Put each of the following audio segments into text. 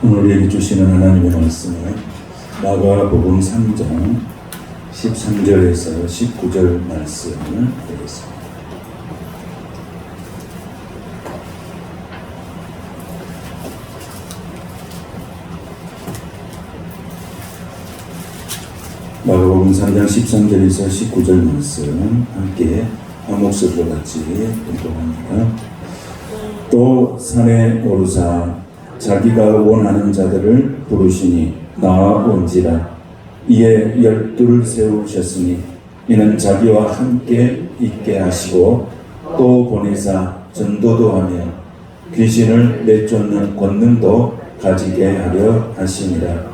오늘 우리에게 주시는 하나님의 말씀은 마가복음 3장 13절에서 19절 말씀을 드리겠습니다. 마가복음 3장 13절에서 19절 말씀 함께 한 목소리로 같이 읽어봅니다. 또 산에 오르사 자기가 원하는 자들을 부르시니 나아온지라. 이에 12를 세우셨으니 이는 자기와 함께 있게 하시고 또 보내사 전도도 하며 귀신을 내쫓는 권능도 가지게 하려 하시니라.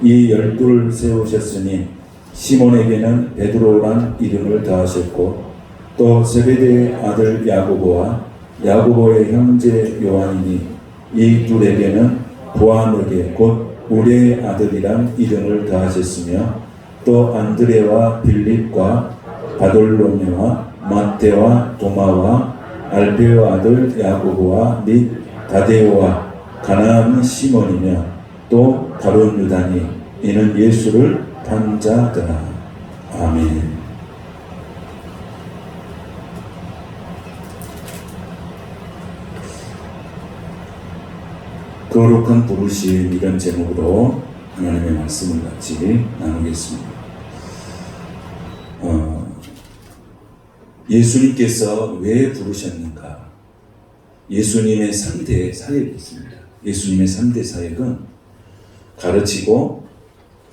이 12를 세우셨으니 시몬에게는 베드로란 이름을 더하셨고 또 세베대의 아들 야고보와 야고보의 형제 요한이니 이 둘에게는 보아너게 곧 우레의 아들이란 이름을 더하셨으며 또 안드레와 빌립과 바돌로메와 마테와 도마와 알페오 아들 야고보와 및 다데오와 가나안 시몬이며 또 가룟 유다니 이는 예수를 판 자더라. 아멘. 거룩한 부르심, 이런 제목으로 하나님의 말씀을 같이 나누겠습니다. 예수님께서 왜 부르셨는가? 예수님의 3대 사역이 있습니다. 예수님의 3대 사역은 가르치고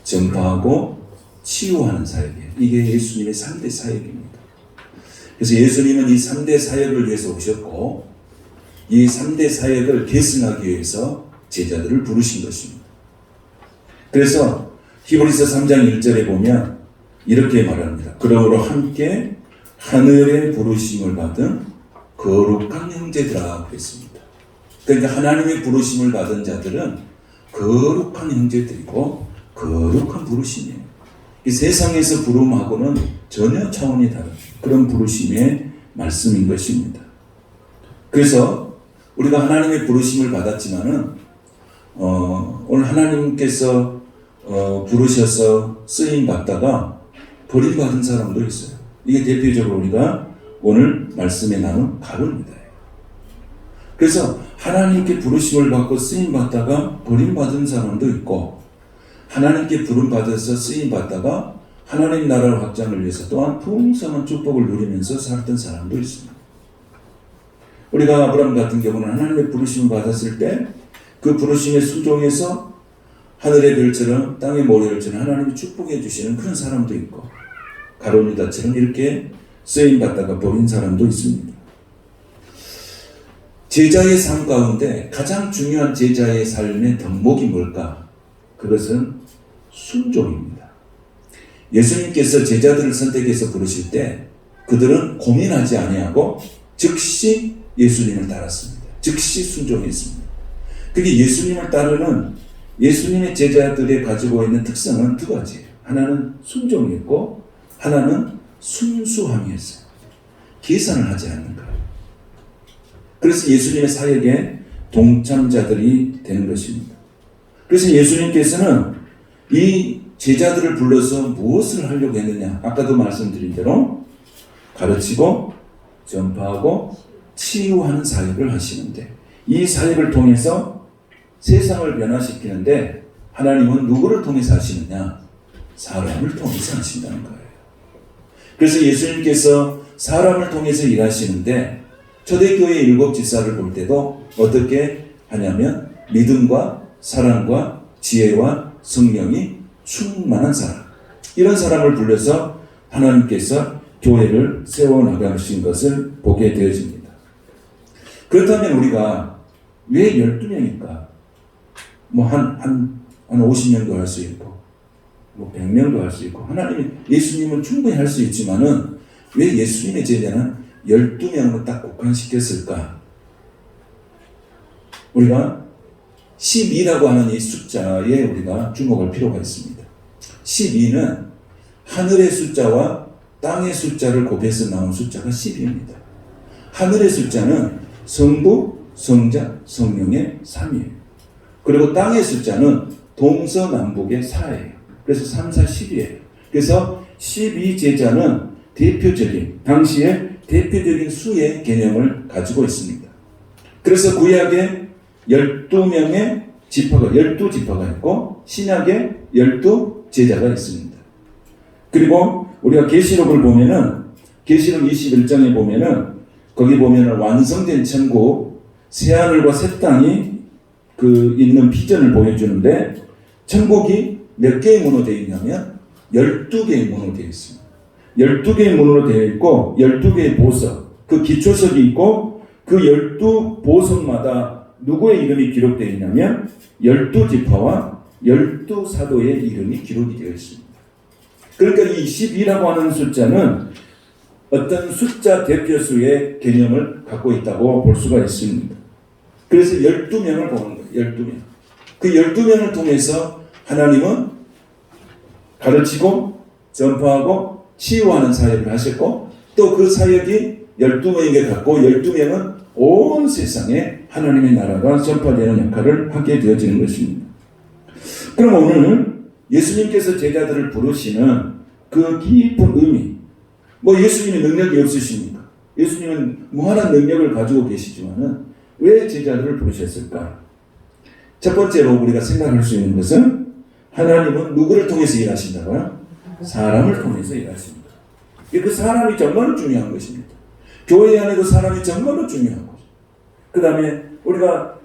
전파하고 치유하는 사역이에요. 이게 예수님의 3대 사역입니다. 그래서 예수님은 이 3대 사역을 위해서 오셨고 이 3대 사역을 계승하기 위해서 제자들을 부르신 것입니다. 그래서 히브리서 3장 1절에 보면 이렇게 말합니다. 그러므로 함께 하늘의 부르심을 받은 거룩한 형제들아 그랬습니다. 그러니까 하나님의 부르심을 받은 자들은 거룩한 형제들이고 거룩한 부르심이에요. 이 세상에서 부름하고는 전혀 차원이 다른 그런 부르심의 말씀인 것입니다. 그래서 우리가 하나님의 부르심을 받았지만은 오늘 하나님께서 부르셔서 쓰임 받다가 버림받은 사람도 있어요. 이게 대표적으로 우리가 오늘 말씀에 나눈 가룟입니다. 그래서 하나님께 부르심을 받고 쓰임 받다가 버림받은 사람도 있고 하나님께 부름 받아서 쓰임 받다가 하나님 나라 확장을 위해서 또한 풍성한 축복을 누리면서 살던 사람도 있습니다. 우리가 아브라함 같은 경우는 하나님의 부르심을 받았을 때 그 부르심에 순종해서 하늘의 별처럼 땅의 모래알처럼 하나님이 축복해 주시는 그런 사람도 있고 가룟 유다처럼 이렇게 쓰임 받다가 버린 사람도 있습니다. 제자의 삶 가운데 가장 중요한 제자의 삶의 덕목이 뭘까? 그것은 순종입니다. 예수님께서 제자들을 선택해서 부르실 때 그들은 고민하지 아니하고 즉시 예수님을 따랐습니다. 즉시 순종했습니다. 그게 예수님을 따르는 예수님의 제자들이 가지고 있는 특성은 두 가지예요. 하나는 순종이었고 하나는 순수함이었어요. 계산을 하지 않는 거예요. 그래서 예수님의 사역에 동참자들이 되는 것입니다. 그래서 예수님께서는 이 제자들을 불러서 무엇을 하려고 했느냐? 아까도 말씀드린 대로 가르치고 전파하고 치유하는 사역을 하시는데 이 사역을 통해서 세상을 변화시키는데 하나님은 누구를 통해서 하시느냐? 사람을 통해서 하신다는 거예요. 그래서 예수님께서 사람을 통해서 일하시는데 초대교회 7 지사를 볼 때도 어떻게 하냐면 믿음과 사랑과 지혜와 성령이 충만한 사람, 이런 사람을 불러서 하나님께서 교회를 세워나가신 것을 보게 되어집니다. 그렇다면 우리가 왜 12명일까? 한 50명도 할 수 있고 100명도 할 수 있고 예수님은 충분히 할 수 있지만은 왜 예수님의 제자는 12명으로 딱 국한시켰을까? 우리가 12라고 하는 이 숫자에 우리가 주목할 필요가 있습니다. 12는 하늘의 숫자와 땅의 숫자를 곱해서 나온 숫자가 10입니다. 하늘의 숫자는 성부, 성자, 성령의 3이에요. 그리고 땅의 숫자는 동서남북의 4예요. 그래서 3, 4, 10이에요. 그래서 12제자는 대표적인, 당시의 대표적인 수의 개념을 가지고 있습니다. 그래서 구약에 12명의 지파가, 12지파가 있고 신약에 12제자가 있습니다. 그리고 우리가 계시록을 보면은, 계시록 21장에 보면은 거기 보면은 완성된 천국, 새하늘과 새 땅이 있는 비전을 보여주는데, 천국이 몇 개의 문으로 되어 있냐면 12개의 문으로 되어 있습니다. 12개의 문으로 되어 있고 12개의 보석, 그 기초석이 있고 그 12보석마다 누구의 이름이 기록되어 있냐면 12지파와 12사도의 이름이 기록이 되어 있습니다. 그러니까 이 12라고 하는 숫자는 어떤 숫자 대표수의 개념을 갖고 있다고 볼 수가 있습니다. 그래서 12명을 보는 거예요. 12명. 그 12명을 통해서 하나님은 가르치고 전파하고 치유하는 사역을 하셨고, 또 그 사역이 12명에게 갖고 12명은 온 세상에 하나님의 나라가 전파되는 역할을 하게 되어지는 것입니다. 그럼 오늘 예수님께서 제자들을 부르시는 그 깊은 의미, 예수님이 능력이 없으십니까? 예수님은 무한한 능력을 가지고 계시지만은 왜 제자들을 부르셨을까? 첫 번째로 우리가 생각할 수 있는 것은, 하나님은 누구를 통해서 일하신다고요? 사람을 통해서 일하십니다. 그 사람이 정말로 중요한 것입니다. 교회 안에 그 사람이 정말로 중요한 것입니다. 그 다음에 우리가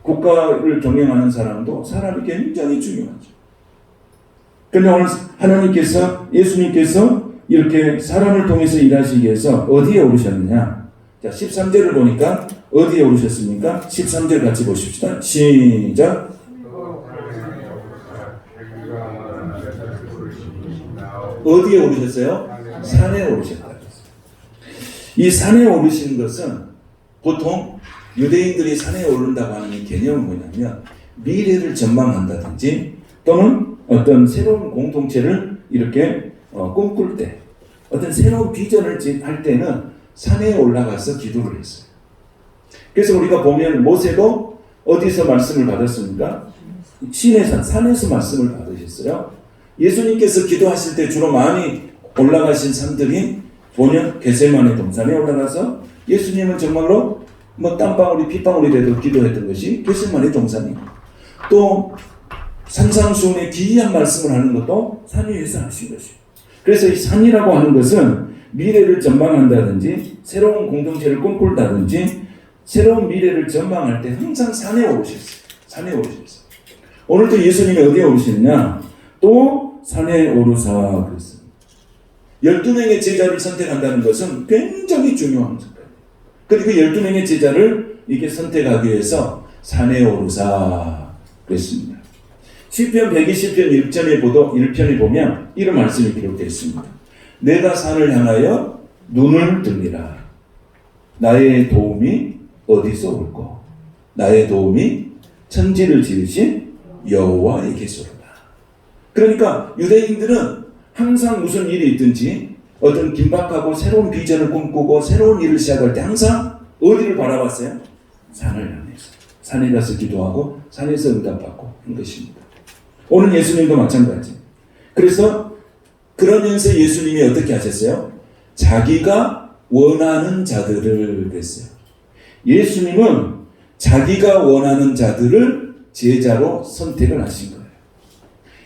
국가를 경영하는 사람도 사람이 굉장히 중요하죠. 그런데 오늘 하나님께서, 예수님께서 이렇게 사람을 통해서 일하시기 위해서 어디에 오르셨느냐? 자, 13절을 보니까 어디에 오르셨습니까? 13절 같이 보십시다. 시작. 어디에 오르셨어요? 산에 오르셨다. 이 산에 오르신 것은, 보통 유대인들이 산에 오른다고 하는 이 개념은 뭐냐면 미래를 전망한다든지 또는 어떤 새로운 공동체를 이렇게 꿈꿀 때, 어떤 새로운 비전을 할 때는 산에 올라가서 기도를 했어요. 그래서 우리가 보면 모세도 어디서 말씀을 받았습니까? 신의 산에서 말씀을 받으셨어요. 예수님께서 기도하실 때 주로 많이 올라가신 산들이 보면 겟세마네 동산에 올라가서 예수님은 정말로 땀방울이 핏방울이 돼도 기도했던 것이 겟세마네 동산이고, 또 산상수훈의 기이한 말씀을 하는 것도 산 위에서 하신 것이에요. 그래서 이 산이라고 하는 것은 미래를 전망한다든지 새로운 공동체를 꿈꿀다든지 새로운 미래를 전망할 때 항상 산에 오르셨어요. 산에 오르셨어요. 오늘도 예수님이 어디에 오르시느냐? 또 산에 오르사 그랬습니다. 12명의 제자를 선택한다는 것은 굉장히 중요한 것입니다. 그리고 12명의 제자를 이렇게 선택하기 위해서 산에 오르사 그랬습니다. 시편 120편 1편에 보면 이런 말씀이 기록되어 있습니다. 내가 산을 향하여 눈을 들리라. 나의 도움이 어디서 올꼬? 나의 도움이 천지를 지으신 여호와에게서로다. 그러니까 유대인들은 항상 무슨 일이 있든지 어떤 긴박하고 새로운 비전을 꿈꾸고 새로운 일을 시작할 때 항상 어디를 바라봤어요? 산을 향해서. 산에 가서 기도하고 산에서 응답받고 하는 것입니다. 오늘 예수님도 마찬가지. 그래서 그러면서 예수님이 어떻게 하셨어요? 자기가 원하는 자들을 그랬어요. 예수님은 자기가 원하는 자들을 제자로 선택을 하신 거예요.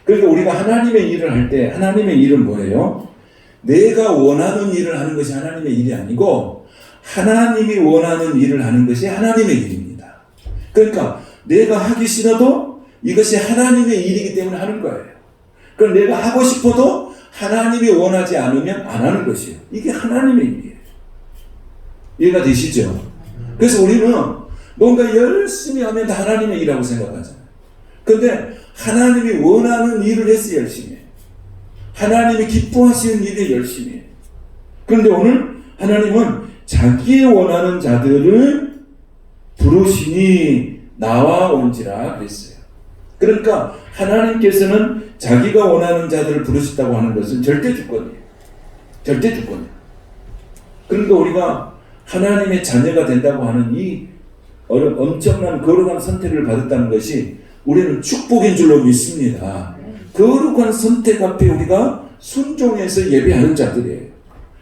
그러니까 우리가 하나님의 일을 할 때 하나님의 일은 뭐예요? 내가 원하는 일을 하는 것이 하나님의 일이 아니고 하나님이 원하는 일을 하는 것이 하나님의 일입니다. 그러니까 내가 하기 싫어도 이것이 하나님의 일이기 때문에 하는 거예요. 그럼 내가 하고 싶어도 하나님이 원하지 않으면 안 하는 것이에요. 이게 하나님의 일이에요. 이해가 되시죠? 그래서 우리는 뭔가 열심히 하면 다 하나님의 일이라고 생각하잖아요. 그런데 하나님이 원하는 일을 했어야 열심히 해요. 하나님이 기뻐하시는 일에 열심히 해요. 그런데 오늘 하나님은 자기의 원하는 자들을 부르시니 나와 온지라 그랬어요. 그러니까 하나님께서는 자기가 원하는 자들을 부르셨다고 하는 것은 절대 주권이에요. 절대 주권이에요. 그러니까 우리가 하나님의 자녀가 된다고 하는 이 엄청난 거룩한 선택을 받았다는 것이 우리는 축복인 줄로 믿습니다. 거룩한 선택 앞에 우리가 순종해서 예배하는 자들이에요.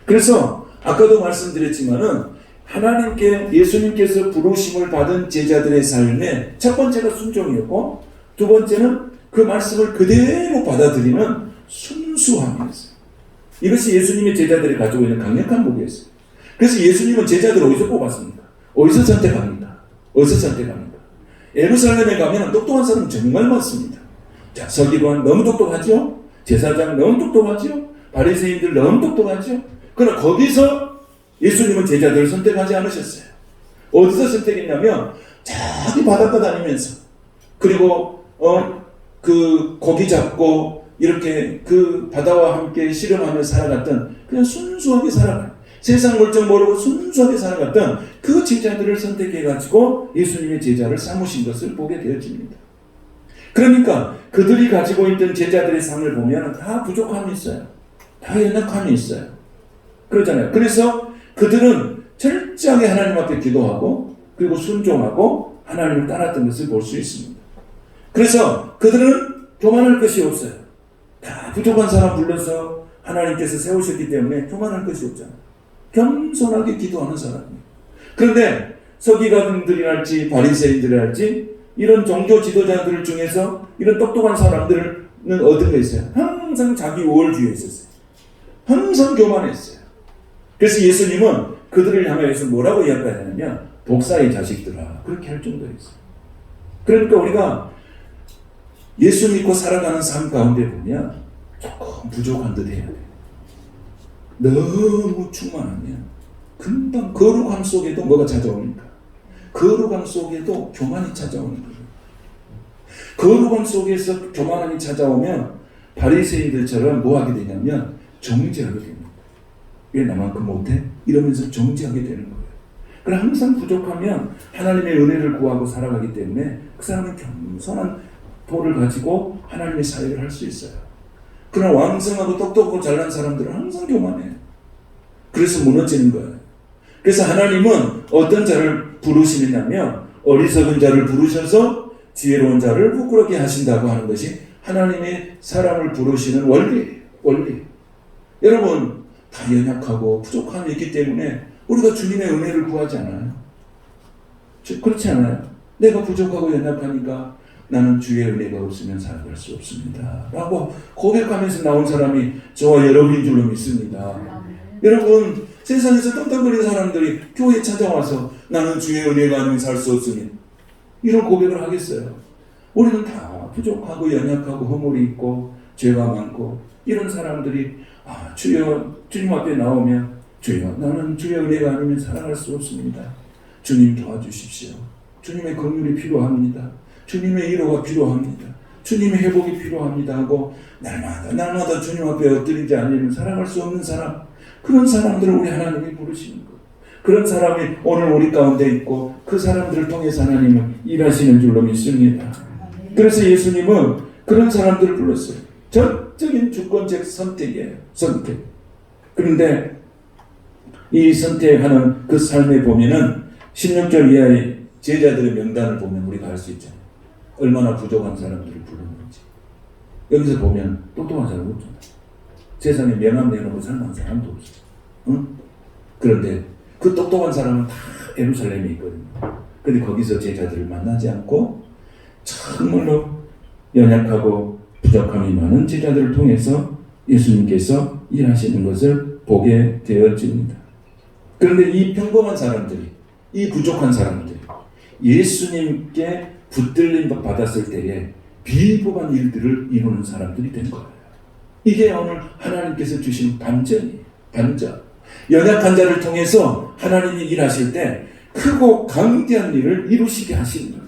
그래서 아까도 말씀드렸지만은 하나님께 예수님께서 부르심을 받은 제자들의 삶에 첫 번째가 순종이었고 두 번째는 그 말씀을 그대로 받아들이는 순수함이었어요. 이것이 예수님의 제자들이 가지고 있는 강력한 무기였어요. 그래서 예수님은 제자들을 어디서 뽑았습니까? 어디서 선택합니다. 어디서 선택합니다. 예루살렘에 가면 똑똑한 사람 정말 많습니다. 자, 서기관 너무 똑똑하죠? 제사장 너무 똑똑하죠? 바리새인들 너무 똑똑하죠? 그러나 거기서 예수님은 제자들을 선택하지 않으셨어요. 어디서 선택했냐면 저기 바닷가 다니면서 그리고 그 고기 잡고 이렇게 그 바다와 함께 씨름하며 살아갔던 그냥 순수하게 살아가요. 세상 물정 모르고 순수하게 살아갔던 그 제자들을 선택해가지고 예수님의 제자를 삼으신 것을 보게 되어집니다. 그러니까 그들이 가지고 있던 제자들의 삶을 보면 다 부족함이 있어요. 다 연약함이 있어요. 그러잖아요. 그래서 그들은 철저하게 하나님 앞에 기도하고 그리고 순종하고 하나님을 따랐던 것을 볼 수 있습니다. 그래서 그들은 교만할 것이 없어요. 다 부족한 사람 불러서 하나님께서 세우셨기 때문에 교만할 것이 없잖아요. 겸손하게 기도하는 사람이에요. 그런데 서기관들이랄지 바리새인들이랄지 이런 종교 지도자들 중에서 이런 똑똑한 사람들은 어떤 게 있어요? 항상 자기 우월주의에 있었어요. 항상 교만했어요. 그래서 예수님은 그들을 향해서 뭐라고 이야기하냐면 독사의 자식들아 그렇게 할 정도였어요. 그러니까 우리가 예수 믿고 살아가는 삶 가운데 보면 조금 부족한 듯 해야 돼요. 너무 충만하면 금방 거룩함 속에도 뭐가 찾아옵니까? 거룩함 속에도 교만이 찾아오는 거예요. 거룩함 속에서 교만함이 찾아오면 바리새인들처럼 뭐 하게 되냐면 정죄하게 됩니다. 왜 나만큼 못해? 이러면서 정죄하게 되는 거예요. 그럼 항상 부족하면 하나님의 은혜를 구하고 살아가기 때문에 그 사람은 겸손한 도를 가지고 하나님의 사역을 할 수 있어요. 그러나 왕성하고 똑똑하고 잘난 사람들은 항상 교만해요. 그래서 무너지는 거예요. 그래서 하나님은 어떤 자를 부르시느냐면 어리석은 자를 부르셔서 지혜로운 자를 부끄럽게 하신다고 하는 것이 하나님의 사람을 부르시는 원리. 여러분 다 연약하고 부족함이 있기 때문에 우리가 주님의 은혜를 구하지 않아요. 그렇지 않아요. 내가 부족하고 연약하니까 나는 주의 은혜가 없으면 살아갈 수 없습니다 라고 고백하면서 나온 사람이 저와 여러분인 줄로 믿습니다. 여러분 세상에서 떵떵거리는 사람들이 교회에 찾아와서 나는 주의 은혜가 아니면 살 수 없으니 이런 고백을 하겠어요? 우리는 다 부족하고 연약하고 허물이 있고 죄가 많고 이런 사람들이 주여 주님 앞에 나오면 주여 나는 주의 은혜가 아니면 살아갈 수 없습니다. 주님 도와주십시오. 주님의 긍휼이 필요합니다. 주님의 위로가 필요합니다. 주님의 회복이 필요합니다 하고 날마다 주님 앞에 엎드리지 않으면 살아갈 수 없는 사람, 그런 사람들을 우리 하나님이 부르시는 거예요. 그런 사람이 오늘 우리 가운데 있고 그 사람들을 통해서 하나님은 일하시는 줄로 믿습니다. 그래서 예수님은 그런 사람들을 불렀어요. 전적인 주권적 선택이에요. 선택. 그런데 이 선택하는 그 삶에 보면은 16절 이하의 제자들의 명단을 보면 우리가 알 수 있잖아요. 얼마나 부족한 사람들을 부르는지. 여기서 보면 똑똑한 사람 없잖아요. 세상에 명함 내놓고 살만한 사람도 없어요. 응? 그런데 그 똑똑한 사람은 다 예루살렘에 있거든요. 그런데 거기서 제자들을 만나지 않고 정말로 연약하고 부족함이 많은 제자들을 통해서 예수님께서 일하시는 것을 보게 되어집니다. 그런데 이 평범한 사람들이, 이 부족한 사람들이 예수님께 붙들림 받았을 때에 비법한 일들을 이루는 사람들이 된 거예요. 이게 오늘 하나님께서 주신 반전이에요. 반전. 연약한 자를 통해서 하나님이 일하실 때 크고 강대한 일을 이루시게 하시는 거예요.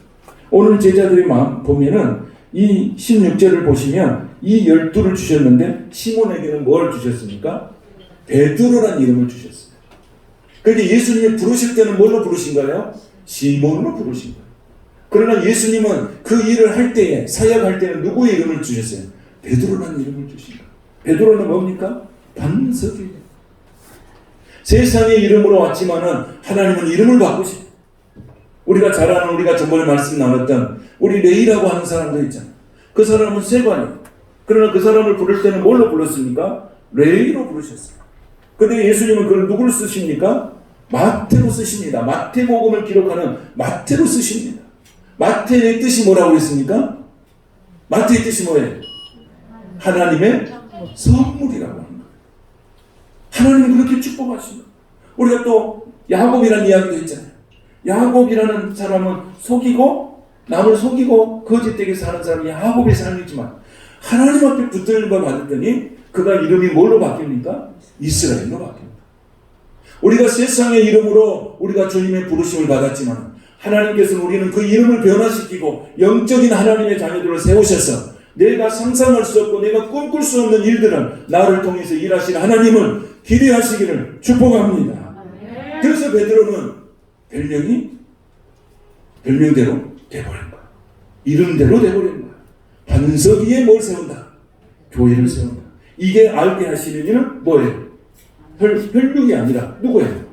오늘 제자들의 마음 보면은 이 16절을 보시면 이 12를 주셨는데 시몬에게는 뭘 주셨습니까? 베드로라는 이름을 주셨어요. 그런데 예수님이 부르실 때는 뭘로 부르신 거예요? 시몬으로 부르신 거예요. 그러나 예수님은 그 일을 할 때에, 사역할 때는 누구의 이름을 주셨어요? 베드로라는 이름을 주신 거예요. 베드로는 뭡니까? 반석이에요. 세상의 이름으로 왔지만은 하나님은 이름을 바꾸시고 우리가 잘 아는, 우리가 저번에 말씀 나눴던 우리 레이라고 하는 사람도 있잖아요. 그 사람은 세관이에요. 그러나 그 사람을 부를 때는 뭘로 불렀습니까? 레이로 부르셨어요. 근데 예수님은 그걸 누구를 쓰십니까? 마태로 쓰십니다. 마태복음을 기록하는 마태로 쓰십니다. 마태의 뜻이 뭐라고 했습니까? 마태의 뜻이 뭐예요? 하나님의 선물이라고 하는 거예요. 하나님은 그렇게 축복하십니다. 우리가 또 야곱이라는 이야기도 했잖아요. 야곱이라는 사람은 속이고 남을 속이고 거짓되게 사는 사람이 야곱의 삶이지만 하나님 앞에 붙들는 걸 받았더니 그가 이름이 뭘로 바뀝니까? 이스라엘로 바뀝니다. 우리가 세상의 이름으로 우리가 주님의 부르심을 받았지만 하나님께서는 우리는 그 이름을 변화시키고 영적인 하나님의 자녀들을 세우셔서 내가 상상할 수 없고 내가 꿈꿀 수 없는 일들을 나를 통해서 일하시는 하나님을 기대하시기를 축복합니다. 그래서 베드로는 별명대로 돼버린 거야. 이름대로 돼버린 거야. 반석 위에 뭘 세운다? 교회를 세운다. 이게 알게 하시는 이는 뭐예요? 혈육이 아니라 누구예요?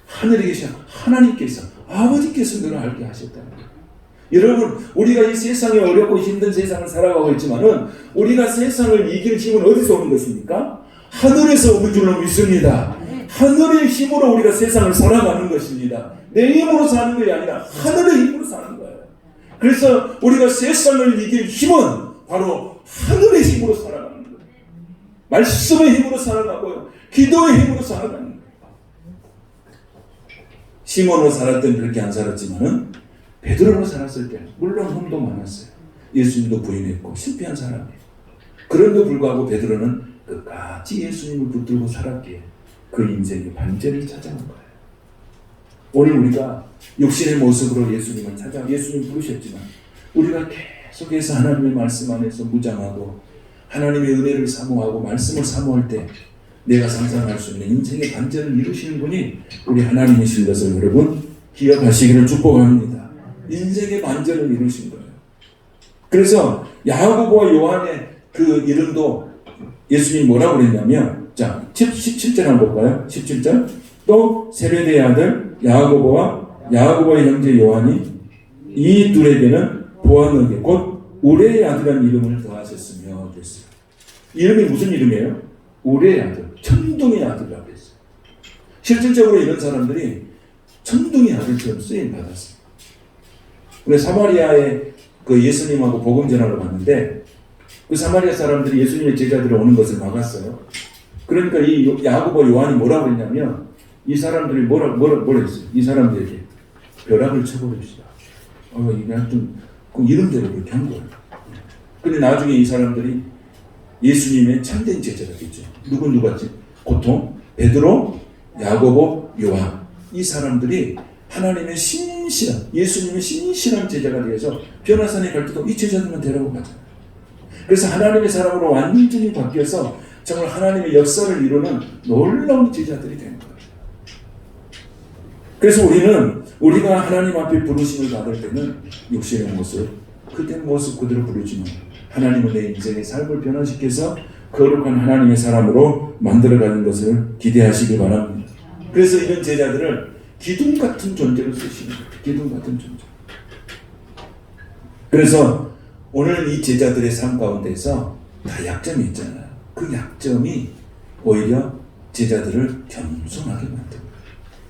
하늘에 계신 하나님께서, 아버지께서 너를 알게 하셨다는 거예요. 여러분, 우리가 이 세상에 어렵고 힘든 세상을 살아가고 있지만은 우리가 세상을 이길 힘은 어디서 오는 것입니까? 하늘에서 오는 줄로 믿습니다. 하늘의 힘으로 우리가 세상을 살아가는 것입니다. 내 힘으로 사는 것이 아니라 하늘의 힘으로 사는 거예요. 그래서 우리가 세상을 이길 힘은 바로 하늘의 힘으로 살아가는 거예요. 말씀의 힘으로 살아가고요. 기도의 힘으로 살아가는 거예요. 시몬으로 살았을 때는 그렇게 안 살았지만은 베드로로 살았을 때 물론 흠도 많았어요. 예수님도 부인했고 실패한 사람이에요. 그런데도 불구하고 베드로는 끝까지 예수님을 붙들고 살았기에 그 인생의 반전이 찾아온 거예요. 오늘 우리가 육신의 모습으로 예수님을 찾아 예수님 부르셨지만 우리가 계속해서 하나님의 말씀 안에서 무장하고 하나님의 은혜를 사모하고 말씀을 사모할 때 내가 상상할 수 있는 인생의 반전을 이루시는 분이 우리 하나님이신 것을 여러분 기억하시기를 축복합니다. 인생의 반전을 이루신 거예요. 그래서 야고보와 요한의 그 이름도 예수님이 뭐라고 그랬냐면, 자 17절 한번 볼까요? 17절. 또 세베대의 아들 야고보의 형제 요한이 이 둘에게는 보아너게 곧 우레의 아들이라는 이름을 더하셨으며 그랬어요. 이름이 무슨 이름이에요? 우레의 아들, 천둥의 아들이라고 했어요. 실질적으로 이런 사람들이 천둥의 아들처럼 쓰임 받았어요. 우리 사마리아에 그 예수님하고 복음 전하러 갔는데 그 사마리아 사람들이 예수님의 제자들이 오는 것을 막았어요. 그러니까 이 야고보 요한이 뭐라고 했냐면 이 사람들이 뭐라 했어요? 이 사람들에게 벼락을 쳐버립시다. 이게 하여튼 그 이름대로 그렇게 한 거예요. 근데 나중에 이 사람들이 예수님의 참된 제자가 됐죠. 누구지? 보통 베드로, 야고보, 요한 이 사람들이 하나님의 신실한 예수님의 신실한 제자가 되어서 변화산에 갈 때도 이 제자들만 데려고 가잖아요. 그래서 하나님의 사람으로 완전히 바뀌어서 정말 하나님의 역사를 이루는 놀라운 제자들이 된 거예요. 그래서 우리가 하나님 앞에 부르심을 받을 때는 육신의 모습, 그때는 모습 그대로 부르지만 하나님은 내 인생의 삶을 변화시켜서 거룩한 하나님의 사람으로 만들어가는 것을 기대하시기 바랍니다. 그래서 이런 제자들을 기둥 같은 존재로 쓰시는 거예요. 기둥 같은 존재. 그래서 오늘 이 제자들의 삶 가운데서 다 약점이 있잖아요. 그 약점이 오히려 제자들을 겸손하게 만듭니다.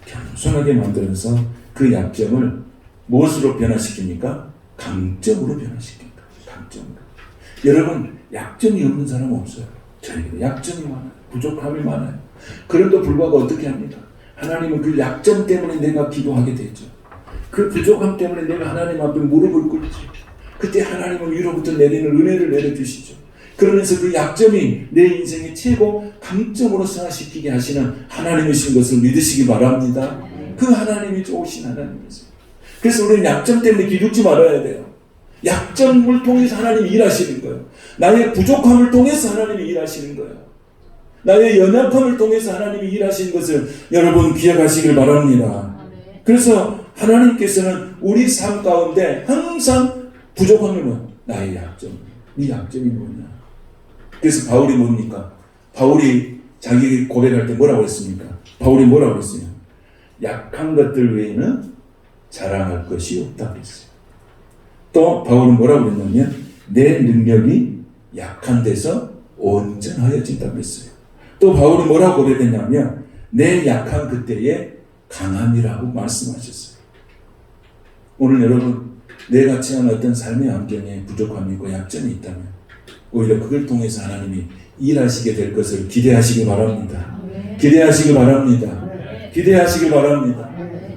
겸손하게 만들어서 그 약점을 무엇으로 변화시킵니까? 강점으로 변화시킵니다. 강점으로. 여러분, 약점이 없는 사람은 없어요. 저에게도 약점이 많아요. 부족함이 많아요. 그런데도 불구하고 어떻게 합니까? 하나님은 그 약점 때문에 내가 기도하게 되죠. 그 부족함 때문에 내가 하나님 앞에 무릎을 꿇죠. 그때 하나님은 위로부터 내리는 은혜를 내려주시죠. 그러면서 그 약점이 내 인생의 최고 강점으로 승화시키게 하시는 하나님이신 것을 믿으시기 바랍니다. 그 하나님이 좋으신 하나님이세요. 그래서 우리는 약점 때문에 기죽지 말아야 돼요. 약점을 통해서 하나님이 일하시는 거예요. 나의 부족함을 통해서 하나님이 일하시는 거예요. 나의 연약함을 통해서 하나님이 일하시는 것을 여러분 기억하시길 바랍니다. 그래서 하나님께서는 우리 삶 가운데 항상 부족함은 나의 약점. 네 약점이 뭐냐? 그래서 바울이 뭡니까? 바울이 자기 고백할 때 뭐라고 했습니까? 바울이 뭐라고 했어요? 약한 것들 외에는 자랑할 것이 없다 그랬어요. 또 바울은 뭐라고 그랬냐면 내 능력이 약한 데서 온전하여진다고 했어요. 또 바울은 뭐라고 고백했냐면 내 약한 그때에 강함이라고 말씀하셨어요. 오늘 여러분 내가 처한 어떤 삶의 환경에 부족함이 있고 약점이 있다면 오히려 그걸 통해서 하나님이 일하시게 될 것을 기대하시기 바랍니다. 기대하시기 바랍니다. 기대하시기 바랍니다.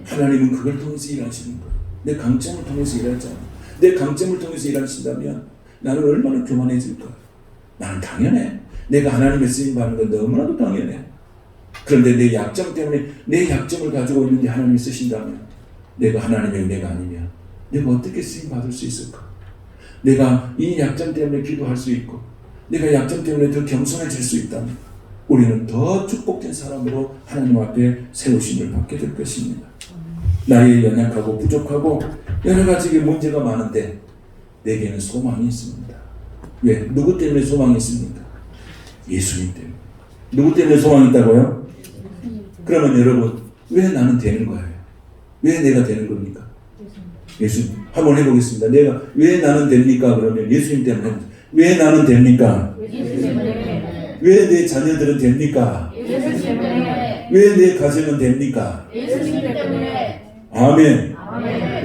하나님은 그걸 통해서 일하시는 거예요. 내 강점을 통해서 일하잖아요. 내 강점을 통해서 일하신다면 나는 얼마나 교만해질까? 나는 당연해. 내가 하나님의 쓰임 받는 건 너무나도 당연해. 그런데 내 약점 때문에 내 약점을 가지고 있는데 하나님이 쓰신다면 내가 하나님의 은혜가 아니면 내가 어떻게 쓰임 받을 수 있을까? 내가 이 약점 때문에 기도할 수 있고 내가 약점 때문에 더 겸손해질 수 있다면 우리는 더 축복된 사람으로 하나님 앞에 세우심을 받게 될 것입니다. 나의 연약하고 부족하고 여러 가지 문제가 많은데 내게는 소망이 있습니다. 왜? 누구 때문에 소망이 있습니까? 예수님 때문에. 누구 때문에 소망이 있다고요? 그러면 여러분 왜 나는 되는 거예요? 왜 내가 되는 겁니까? 예수님. 한번 해보겠습니다. 내가 왜 나는 됩니까? 그러면 예수님 때문에. 왜 나는 됩니까? 왜 내 자녀들은 됩니까? 왜 내 가정은 됩니까? 아멘.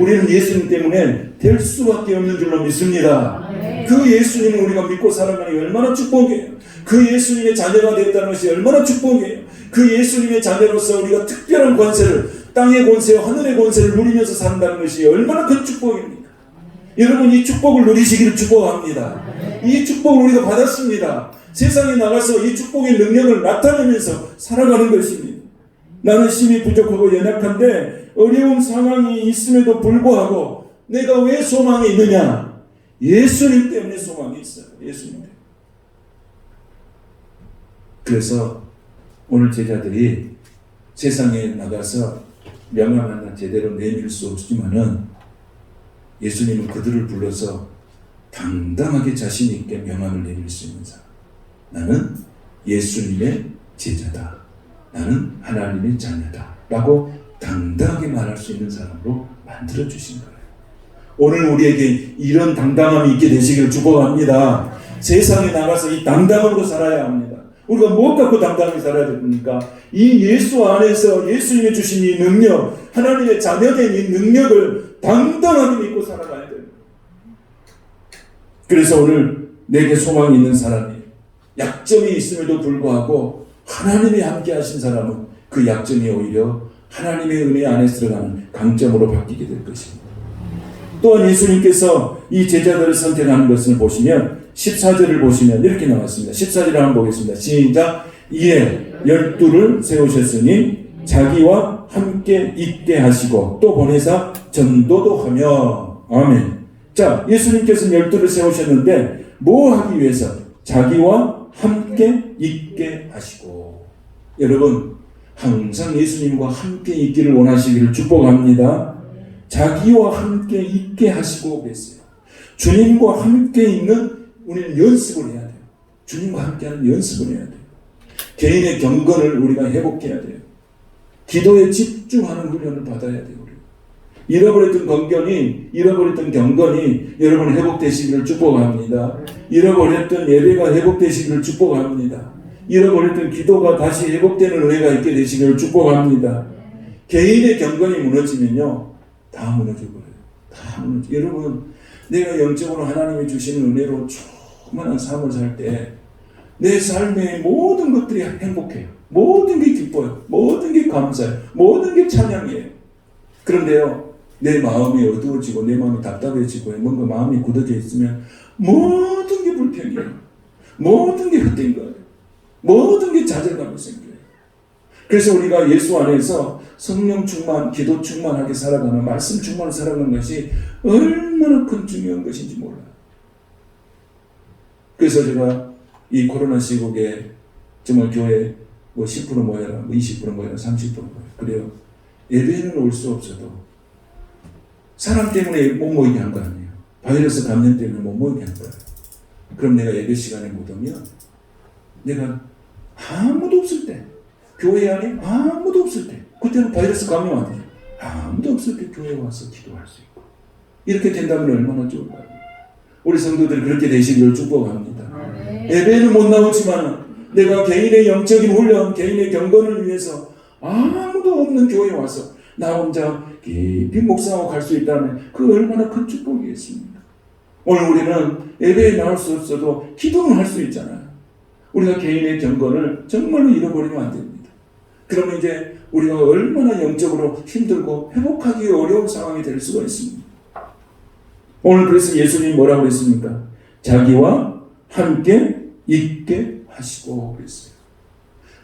우리는 예수님 때문에 될 수밖에 없는 줄로 믿습니다. 그 예수님을 우리가 믿고 살아가는 게 얼마나 축복이에요. 그 예수님의 자녀가 되었다는 것이 얼마나 축복이에요. 그 예수님의 자녀로서 우리가 특별한 권세를 땅의 권세와 하늘의 권세를 누리면서 산다는 것이 얼마나 큰 축복입니까? 여러분 이 축복을 누리시기를 축복합니다. 이 축복을 우리가 받았습니다. 세상에 나가서 이 축복의 능력을 나타내면서 살아가는 것입니다. 나는 심히 부족하고 연약한데 어려운 상황이 있음에도 불구하고 내가 왜 소망이 있느냐? 예수님 때문에 소망이 있어요. 예수님 때문에. 그래서 오늘 제자들이 세상에 나가서 명함 하나 제대로 내밀 수 없지만은 예수님은 그들을 불러서 당당하게 자신 있게 명함을 내밀 수 있는 사람. 나는 예수님의 제자다. 나는 하나님의 자녀다. 라고 당당하게 말할 수 있는 사람으로 만들어주신 거예요. 오늘 우리에게 이런 당당함이 있게 되시기를 축복합니다. 세상에 나가서 이 당당함으로 살아야 합니다. 우리가 무엇 갖고 당당하게 살아야 됩니까? 이 예수 안에서 예수님이 주신 이 능력, 하나님의 자녀된 이 능력을 당당하게 믿고 살아가야 됩니다. 그래서 오늘 내게 소망이 있는 사람이 약점이 있음에도 불구하고 하나님이 함께 하신 사람은 그 약점이 오히려 하나님의 은혜 안에 들어가는 강점으로 바뀌게 될 것입니다. 또한 예수님께서 이 제자들을 선택하는 것을 보시면 14절을 보시면 이렇게 나왔습니다. 14절을 한번 보겠습니다. 시작. 이에 12를 세우셨으니 자기와 함께 있게 하시고 또 보내사 전도도 하며. 아멘. 자, 예수님께서는 12를 세우셨는데 뭐 하기 위해서? 자기와 함께 있게 하시고. 여러분 항상 예수님과 함께 있기를 원하시기를 축복합니다. 자기와 함께 있게 하시고 계세요. 주님과 함께 있는 우리는 연습을 해야 돼요. 주님과 함께하는 연습을 해야 돼요. 개인의 경건을 우리가 회복해야 돼요. 기도에 집중하는 훈련을 받아야 돼요. 잃어버렸던 경건이 여러분 회복되시기를 축복합니다. 잃어버렸던 예배가 회복되시기를 축복합니다. 잃어버렸던 기도가 다시 회복되는 은혜가 있게 되시기를 축복합니다. 개인의 경건이 무너지면요 다 무너져버려요. 다 무너져. 여러분 내가 영적으로 하나님이 주시는 은혜로 충만한 삶을 살 때 내 삶의 모든 것들이 행복해요. 모든 게 기뻐요. 모든 게 감사해요. 모든 게 찬양이에요. 그런데요 내 마음이 어두워지고 내 마음이 답답해지고 뭔가 마음이 굳어져 있으면 모든 게 불평이에요. 모든 게 헛된 거예요. 모든 게 좌절감이 생겨요. 그래서 우리가 예수 안에서 성령 충만, 기도 충만하게 살아가는, 말씀 충만을 살아가는 것이 얼마나 큰 중요한 것인지 몰라요. 그래서 제가 이 코로나 시국에 정말 교회 뭐 10% 모여라, 뭐 20% 모여라, 30% 모여라. 그래요. 예배는 올 수 없어도 사람 때문에 못 모이게 한 거 아니에요. 바이러스 감염 때문에 못 모이게 한 거예요. 그럼 내가 예배 시간에 못 오면 내가 아무도 없을 때, 교회 안에 아무도 없을 때, 그때는 바이러스 감염 안 돼요. 아무도 없을 때 교회에 와서 기도할 수 있고, 이렇게 된다면 얼마나 좋을까요? 우리 성도들이 그렇게 되시기를 축복합니다. 예배는 못 나오지만 내가 개인의 영적인 훈련, 개인의 경건을 위해서 아무도 없는 교회에 와서 나 혼자 깊이 묵상하고 갈 수 있다면 그 얼마나 큰 축복이겠습니까? 오늘 우리는 예배에 나올 수 없어도 기도는 할 수 있잖아요. 우리가 개인의 경건을 정말로 잃어버리면 안 됩니다. 그러면 이제 우리가 얼마나 영적으로 힘들고 회복하기 어려운 상황이 될 수가 있습니다. 오늘 그래서 예수님이 뭐라고 했습니까? 자기와 함께 있게 하시고 그랬어요.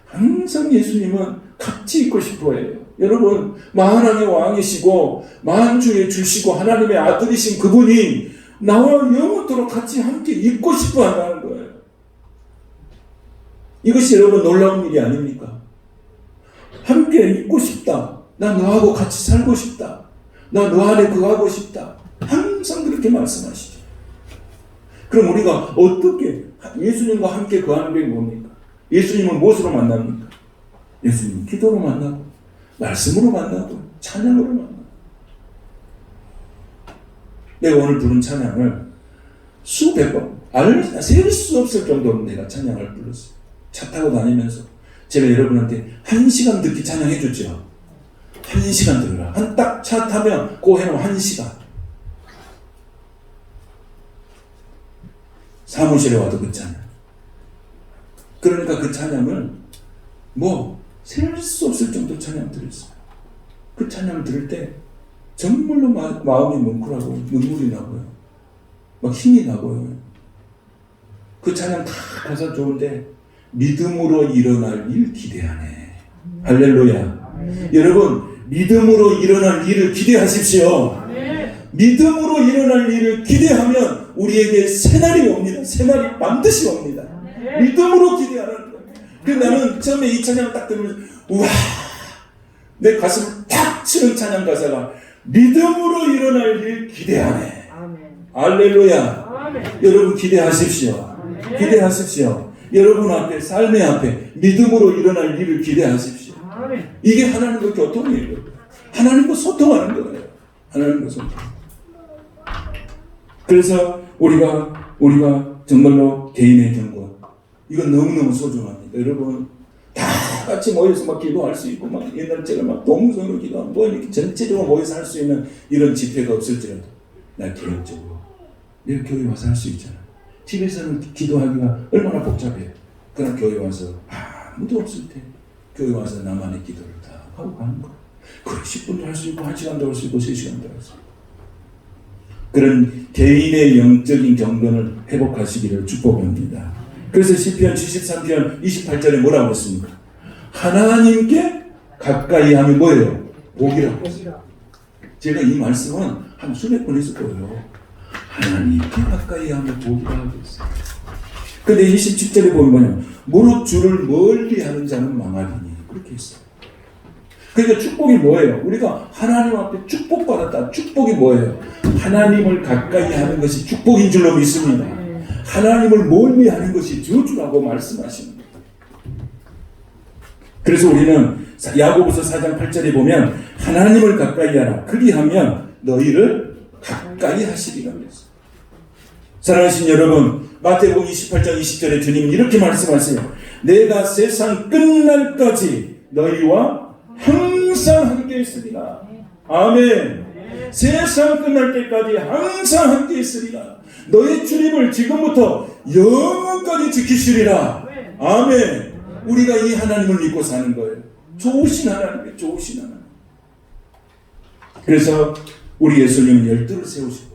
항상 예수님은 같이 있고 싶어 해요. 여러분, 만왕의 왕이시고 만주의 주시고 하나님의 아들이신 그분이 나와 영원토록 같이 함께 있고 싶어 한다는 거예요. 이것이 여러분 놀라운 일이 아닙니까? 함께 있고 싶다. 나 너하고 같이 살고 싶다. 나 너 안에 거하고 싶다. 항상 그렇게 말씀하시죠. 그럼 우리가 어떻게 예수님과 함께 거하는 게 뭡니까? 예수님은 무엇으로 만납니까? 예수님 기도로 만나고, 말씀으로 만나고, 찬양으로 만나고. 내가 오늘 부른 찬양을 수백 번, 셀 수 없을 정도로 내가 찬양을 불렀어요. 차 타고 다니면서 제가 여러분한테 1시간 듣기 찬양해 줬죠. 1시간 들으라. 딱 차 타면 그 해놓으면 1시간. 사무실에 와도 그 찬양. 그러니까 그 찬양을 셀 수 없을 정도 찬양 들었어요. 그 찬양 들을 때 정말로 마음이 뭉클하고 눈물이 나고요. 막 힘이 나고요. 그 찬양 다 가사 좋은데 믿음으로 일어날 일 기대하네. 할렐루야. 여러분, 믿음으로 일어날 일을 기대하십시오. 믿음으로 일어날 일을 기대하면 우리에게 새날이 옵니다. 새날이 반드시 옵니다. 믿음으로 기대하는 거예요. 그래서 나는 처음에 이 찬양 딱 들으면서 우와, 내 가슴을 탁 치는 찬양 가사가 믿음으로 일어날 일 기대하네. 할렐루야. 여러분 기대하십시오. 기대하십시오. 여러분 앞에, 삶의 앞에 믿음으로 일어날 일을 기대하십시오. 이게 하나님과 교통이에요. 하나님과 소통하는 거예요. 하나님과 소통. 그래서 우리가 정말로 개인의 경건, 이건 너무너무 소중합니다. 여러분, 다 같이 모여서 막 기도할 수 있고, 막 옛날처럼 막 동성으로 기도하고, 이렇게 전체적으로 모여서 할 수 있는 이런 집회가 없을지라도, 나 개인적으로 내가 교회 와서 할 수 있잖아. 집에서는 기도하기가 얼마나 복잡해요. 그러나 교회 와서 아무도 없을 때 교회 와서 나만의 기도를 다 하고 가는 거예요. 그래 10분도 할 수 있고 1시간도 할 수 있고 3시간도 할 수 있고. 그런 개인의 영적인 경건을 회복하시기를 축복합니다. 그래서 시편 73편 28절에 뭐라고 했습니까? 하나님께 가까이 하면 뭐예요? 복이라고 했어요. 제가 이 말씀은 한 수백 번 했을 거예요. 하나님께 가까이 하면 복이라고 했어요. 근데 27절에 보면 뭐냐면 무릇 주를 멀리 하는 자는 망하리니 그렇게 했어요. 그러니까 축복이 뭐예요? 우리가 하나님 앞에 축복받았다. 축복이 뭐예요? 하나님을 가까이 하는 것이 축복인 줄로 믿습니다. 하나님을 멀리 하는 것이 저주라고 말씀하십니다. 그래서 우리는 야고보서 4장 8절에 보면 하나님을 가까이 하라. 그리하면 너희를 가까이 하시리라 그랬어요. 사랑하신 여러분, 마태복음 28장 20절에 주님 이렇게 말씀하세요. 내가 세상 끝날까지 너희와 항상 함께 있으리라. 아멘. 세상 끝날 때까지 항상 함께 있으리라. 너의 주님을 지금부터 영원까지 지키시리라. 아멘. 우리가 이 하나님을 믿고 사는 거예요. 좋으신 하나님이에요. 좋으신 하나님. 그래서 우리 예수님은 열두를 세우시고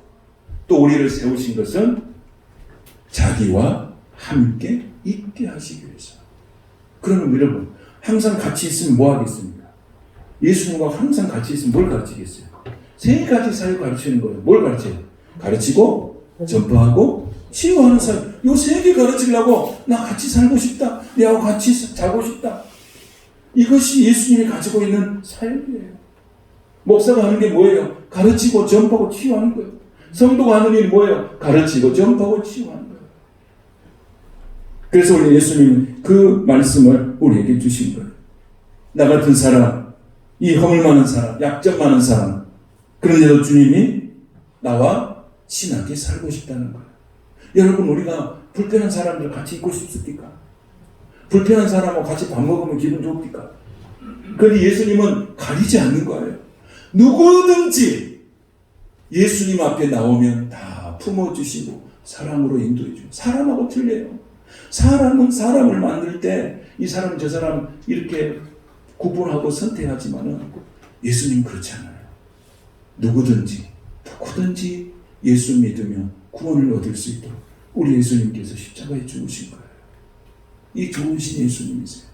또 우리를 세우신 것은 자기와 함께 있게 하시기 위해서. 그러면 여러분 항상 같이 있으면 뭐 하겠습니까? 예수님과 항상 같이 있으면 뭘 가르치겠어요? 세 가지 사역 가르치는 거예요. 뭘 가르쳐요? 가르치고 전파하고 치유하는 사역. 요 세 개 가르치려고 나 같이 살고 싶다. 내하고 같이 자고 싶다. 이것이 예수님이 가지고 있는 사역이에요. 목사가 하는 게 뭐예요? 가르치고 전파하고 치유하는 거예요. 성도가 하는 일이 뭐예요? 가르치고 전파하고 치유하는 거예요. 그래서 우리 예수님은 그 말씀을 우리에게 주신 거예요. 나 같은 사람, 이 허물 많은 사람, 약점 많은 사람, 그런데도 주님이 나와 친하게 살고 싶다는 거예요. 여러분, 우리가 불편한 사람들 같이 있고 싶습니까? 불편한 사람하고 같이 밥 먹으면 기분 좋습니까? 그런데 예수님은 가리지 않는 거예요. 누구든지 예수님 앞에 나오면 다 품어주시고 사랑으로 인도해줘요. 사람하고 틀려요. 사람은 사람을 만들 때 이 사람 저 사람 이렇게 구분하고 선택하지만은 예수님 그렇지 않아요. 누구든지 예수 믿으며 구원을 얻을 수 있도록 우리 예수님께서 십자가에 죽으신 거예요. 이 좋으신 예수님이세요.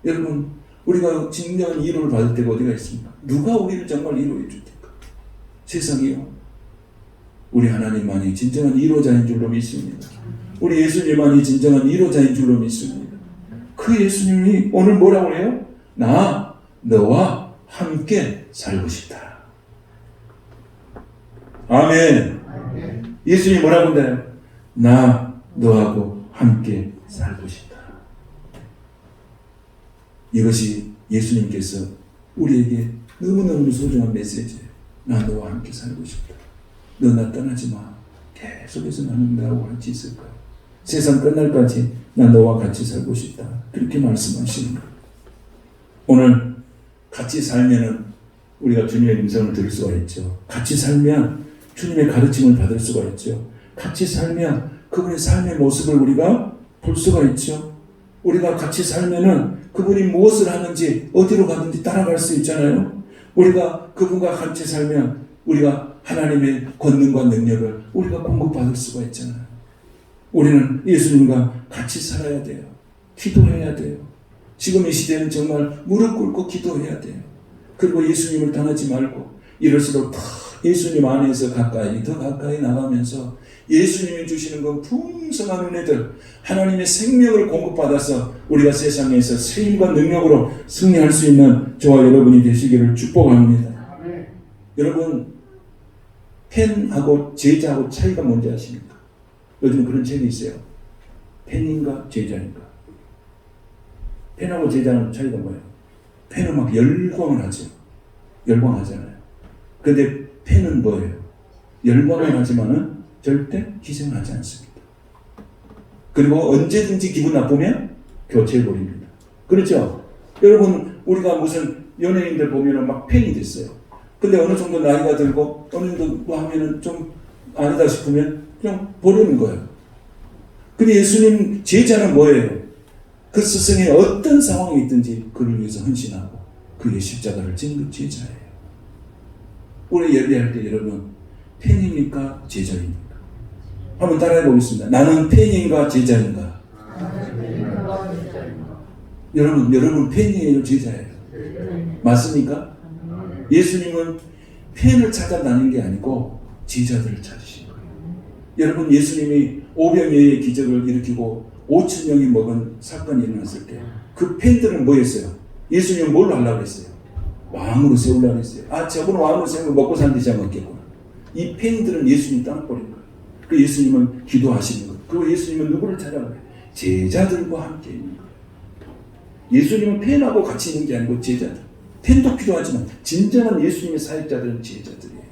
여러분, 우리가 진정한 위로를 받을 때가 어디가 있습니까? 누가 우리를 정말 위로해 줄 테니까? 세상이요. 우리 하나님만이 진정한 위로자인 줄로 믿습니다. 우리 예수님만이 진정한 위로자인 줄로 믿습니다. 그 예수님이 오늘 뭐라고 해요? 나 너와 함께 살고 싶다. 아멘. 예수님이 뭐라고 한다요? 나 너하고 함께 살고 싶다. 이것이 예수님께서 우리에게 너무너무 소중한 메시지예요. 나 너와 함께 살고 싶다. 너 나 떠나지 마. 계속해서 나는 나하고 같이 있을 거야. 세상 끝날까지 나 너와 같이 살고 싶다. 그렇게 말씀하시는 거예요. 오늘 같이 살면은 우리가 주님의 음성을 들을 수가 있죠. 같이 살면 주님의 가르침을 받을 수가 있죠. 같이 살면 그분의 삶의 모습을 우리가 볼 수가 있죠. 우리가 같이 살면은 그분이 무엇을 하는지 어디로 가든지 따라갈 수 있잖아요. 우리가 그분과 같이 살면 우리가 하나님의 권능과 능력을 우리가 공급받을 수가 있잖아요. 우리는 예수님과 같이 살아야 돼요. 기도해야 돼요. 지금 이 시대는 정말 무릎 꿇고 기도해야 돼요. 그리고 예수님을 떠나지 말고 이럴수록 더 예수님 안에서 더 가까이 나가면서 예수님이 주시는 건 풍성한 은혜들, 하나님의 생명을 공급받아서 우리가 세상에서 세임과 능력으로 승리할 수 있는 저와 여러분이 되시기를 축복합니다. 여러분, 팬하고 제자하고 차이가 뭔지 아십니까? 요즘 그런 책이 있어요. 팬인가 제자인가? 팬하고 제자는 차이가 뭐예요? 팬은 막 열광을 하죠. 열광하잖아요. 근데 팬은 뭐예요? 열광을 하지만은 절대 희생하지 않습니다. 그리고 언제든지 기분 나쁘면 교체해버립니다. 그렇죠? 여러분, 우리가 무슨 연예인들 보면은 막 팬이 됐어요. 근데 어느 정도 나이가 들고 어느 정도 뭐 하면은 좀 아니다 싶으면 그냥 버리는 거예요. 근데 예수님 제자는 뭐예요? 그 스승의 어떤 상황이 있든지 그를 위해서 헌신하고 그의 십자가를 지는 제자예요. 우리 예배할 때 여러분, 팬입니까? 제자입니까? 한번 따라해 보겠습니다. 나는 팬인가 제자인가? 여러분 팬이에요, 제자예요? 맞습니까? 예수님은 팬을 찾아다니는 게 아니고 제자들을 찾으신 거예요. 여러분, 예수님이 오병이어의 기적을 일으키고 5천 명이 먹은 사건이 일어났을 때 그 팬들은 뭐 했어요? 예수님은 뭘로 하려고 했어요? 왕으로 세우려고 했어요. 아, 저분은 왕으로 세우면 먹고 사는 데 제가 먹겠구나. 이 팬들은 예수님 떠나버린 거예요. 그 예수님은 기도하시는 거예요. 그리고 예수님은 누구를 찾아가요? 제자들과 함께 있는 거예요. 예수님은 팬하고 같이 있는 게 아니고 제자들. 팬도 필요하지만 진정한 예수님의 사역자들은 제자들이에요.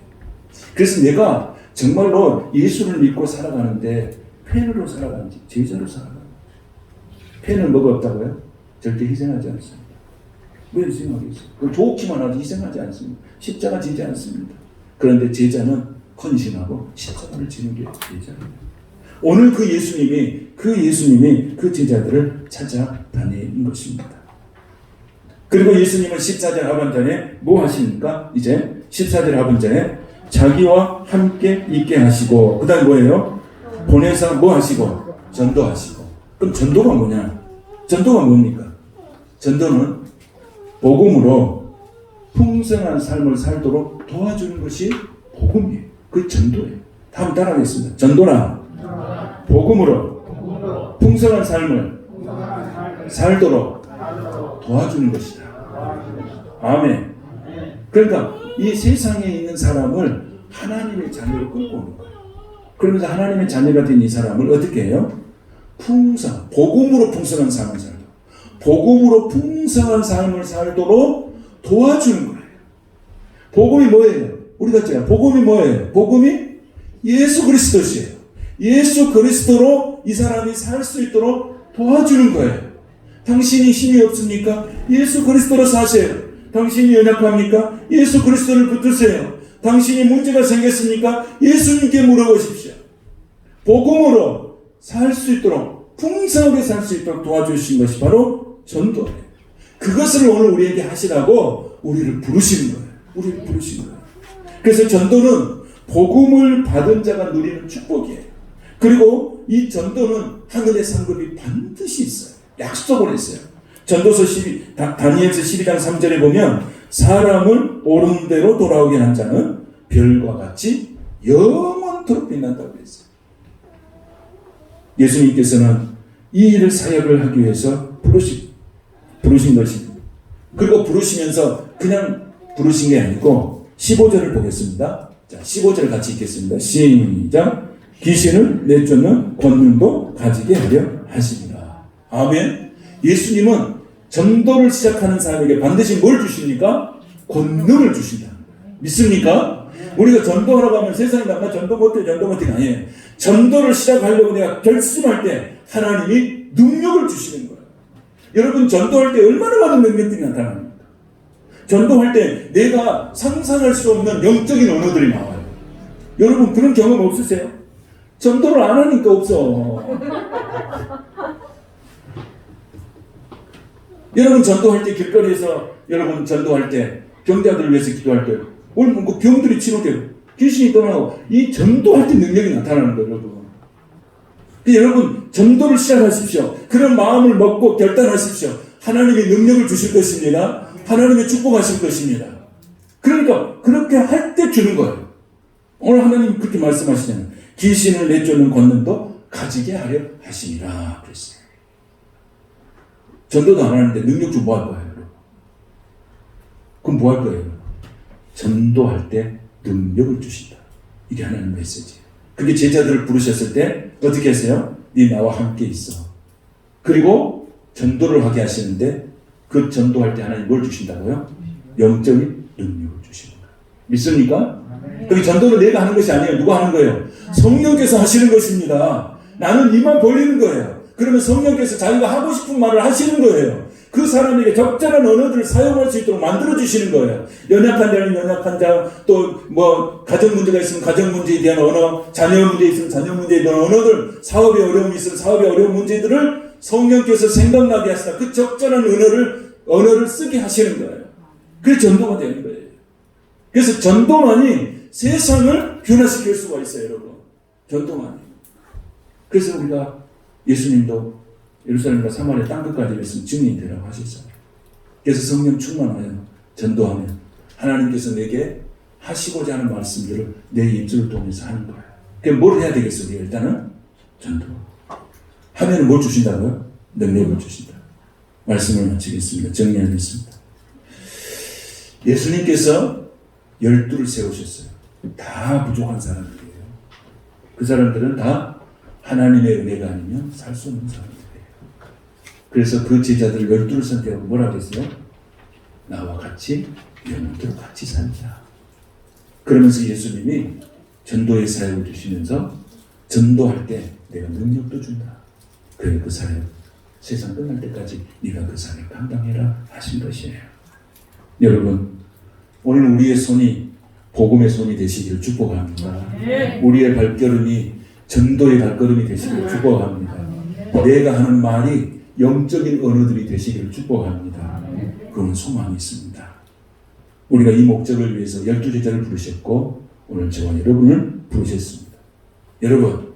그래서 내가 정말로 예수를 믿고 살아가는데 팬으로 살아가는지 제자로 살아가는지. 팬은 뭐가 없다고요? 절대 희생하지 않습니다. 왜 희생하겠어요? 그건 좋기만 하지 희생하지 않습니다. 십자가 지지 않습니다. 그런데 제자는 헌신하고 십자가를 지는 게 제자입니다. 오늘 그 예수님이 그 제자들을 찾아다니는 것입니다. 그리고 예수님은 14절 하반절에 뭐 하십니까? 이제 14절 하반절에 자기와 함께 있게 하시고, 그 다음 뭐예요? 보내사 뭐 하시고? 전도하시고. 그럼 전도가 뭐냐? 전도가 뭡니까? 전도는 복음으로 풍성한 삶을 살도록 도와주는 것이 복음이에요. 그 전도예요. 다음 따라하겠습니다. 전도란 복음으로 풍성한 삶을 살도록 도와주는 것이다. 아멘. 그러니까 이 세상에 있는 사람을 하나님의 자녀로 끌고 오는 거예요. 그러면서 하나님의 자녀가 된 이 사람을 어떻게 해요? 복음으로 풍성한 삶을 살도록, 복음으로 풍성한 삶을 살도록 도와주는 거예요. 복음이 뭐예요? 우리가 제가 복음이 뭐예요? 복음이 예수 그리스도시에요. 예수 그리스도로 이 사람이 살 수 있도록 도와주는 거예요. 당신이 힘이 없습니까? 예수 그리스도로 사세요. 당신이 연약합니까? 예수 그리스도를 붙드세요. 당신이 문제가 생겼습니까? 예수님께 물어보십시오. 복음으로 살 수 있도록, 풍성하게 살 수 있도록 도와주신 것이 바로 전도예요. 그것을 오늘 우리에게 하시라고 우리를 부르시는 거예요. 우리를 부르시는 거예요. 그래서 전도는 복음을 받은 자가 누리는 축복이에요. 그리고 이 전도는 하늘의 상급이 반드시 있어요. 약속을 했어요. 전도서 12, 다니엘서 12장 3절에 보면 사람을 옳은 대로 돌아오게 한 자는 별과 같이 영원토록 빛난다고 했어요. 예수님께서는 이 일을 사역을 하기 위해서 부르신 것입니다. 그리고 부르시면서 그냥 부르신 게 아니고 15절을 보겠습니다. 자, 15절 같이 읽겠습니다. 시작. 귀신을 내쫓는 권능도 가지게 하려 하십니다. 아멘. 예수님은 전도를 시작하는 사람에게 반드시 뭘 주십니까? 권능을 주신다. 믿습니까? 우리가 전도하러 가면 세상에 나 전도 못해 아니에요. 전도를 시작하려고 내가 결심할 때 하나님이 능력을 주시는 거예요. 여러분 전도할 때 얼마나 많은 능력들이 나타납니까? 전도할 때 내가 상상할 수 없는 영적인 언어들이 나와요. 여러분 그런 경험 없으세요? 전도를 안 하니까 없어. 여러분 전도할 때 길거리에서 여러분 전도할 때 병자들을 위해서 기도할 때 오늘 그 병들이 치료돼요. 귀신이 떠나고 이 전도할 때 능력이 나타나는 거예요. 여러분 전도를 시작하십시오. 그런 마음을 먹고 결단하십시오. 하나님의 능력을 주실 것입니다. 하나님의 축복하실 것입니다. 그러니까 그렇게 할 때 주는 거예요. 오늘 하나님 그렇게 말씀하시잖아요. 귀신을 내쫓는 권능도 가지게 하려 하시니라 그랬어요. 전도도 안 하는데 능력 좀 뭐 할 거예요? 그럼 뭐 할 거예요? 전도할 때 능력을 주신다. 이게 하나님 메시지예요. 그게 제자들을 부르셨을 때 어떻게 했어요? 네 나와 함께 있어. 그리고 전도를 하게 하시는데 그 전도할 때 하나님 뭘 주신다고요? 영적인 능력을 주시는 거예요. 믿습니까? 그 전도는 내가 하는 것이 아니에요. 누가 하는 거예요? 성령께서 하시는 것입니다. 나는 입만 벌리는 거예요. 그러면 성령께서 자기가 하고 싶은 말을 하시는 거예요. 그 사람에게 적절한 언어들을 사용할 수 있도록 만들어주시는 거예요. 연약한 자는 연약한 자, 또 뭐 가정 문제가 있으면 가정 문제에 대한 언어, 자녀 문제 있으면 자녀 문제에 대한 언어들, 사업에 어려움이 있으면 사업에 어려운 문제들을 성령께서 생각나게 하시다. 그 적절한 언어를 쓰게 하시는 거예요. 그게 전도가 되는 거예요. 그래서 전도만이 세상을 변화시킬 수가 있어요, 여러분. 전도만이. 그래서 우리가 예수님도 예루살렘과 사마리아 땅끝까지 했으면 증인이 되라고 하셨어요. 그래서 성령 충만하여 전도하면 하나님께서 내게 하시고자 하는 말씀들을 내 입술을 통해서 하는 거예요. 그럼 뭘 해야 되겠어요? 일단은 전도. 하면은 뭘 주신다고요? 능력을 주신다. 말씀을 마치겠습니다. 정리하겠습니다. 예수님께서 12를 세우셨어요. 다 부족한 사람들이에요. 그 사람들은 다 하나님의 은혜가 아니면 살 수 없는 사람들이에요. 그래서 그 제자들 12를 선택하고 뭐라고 했어요? 나와 같이 영원토록 같이 살자. 그러면서 예수님이 전도의 사역을 주시면서 전도할 때 내가 능력도 준다. 그래 그 사역 세상 끝날 때까지 네가 그 사역 감당해라 하신 것이에요. 여러분 오늘 우리의 손이 복음의 손이 되시기를 축복합니다. 우리의 발걸음이 전도의 발걸음이 되시기를 축복합니다. 내가 하는 말이 영적인 언어들이 되시기를 축복합니다. 그런 소망이 있습니다. 우리가 이 목적을 위해서 12제자를 부르셨고 오늘 저와 여러분을 부르셨습니다. 여러분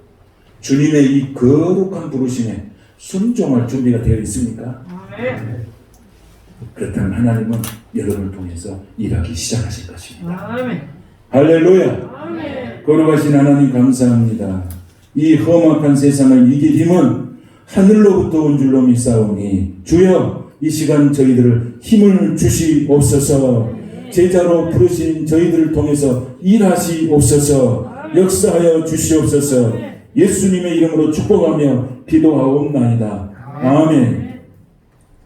주님의 이 거룩한 부르심에 순종할 준비가 되어 있습니까? 그렇다면 하나님은 여러분을 통해서 일하기 시작하실 것입니다. 할렐루야. 거룩하신 하나님 감사합니다. 이 험악한 세상을 이길 힘은 하늘로부터 온 줄로 믿사오니 주여 이 시간 저희들을 힘을 주시옵소서. 제자로 부르신 저희들을 통해서 일하시옵소서. 역사하여 주시옵소서. 예수님의 이름으로 축복하며 기도하옵나이다. 아멘.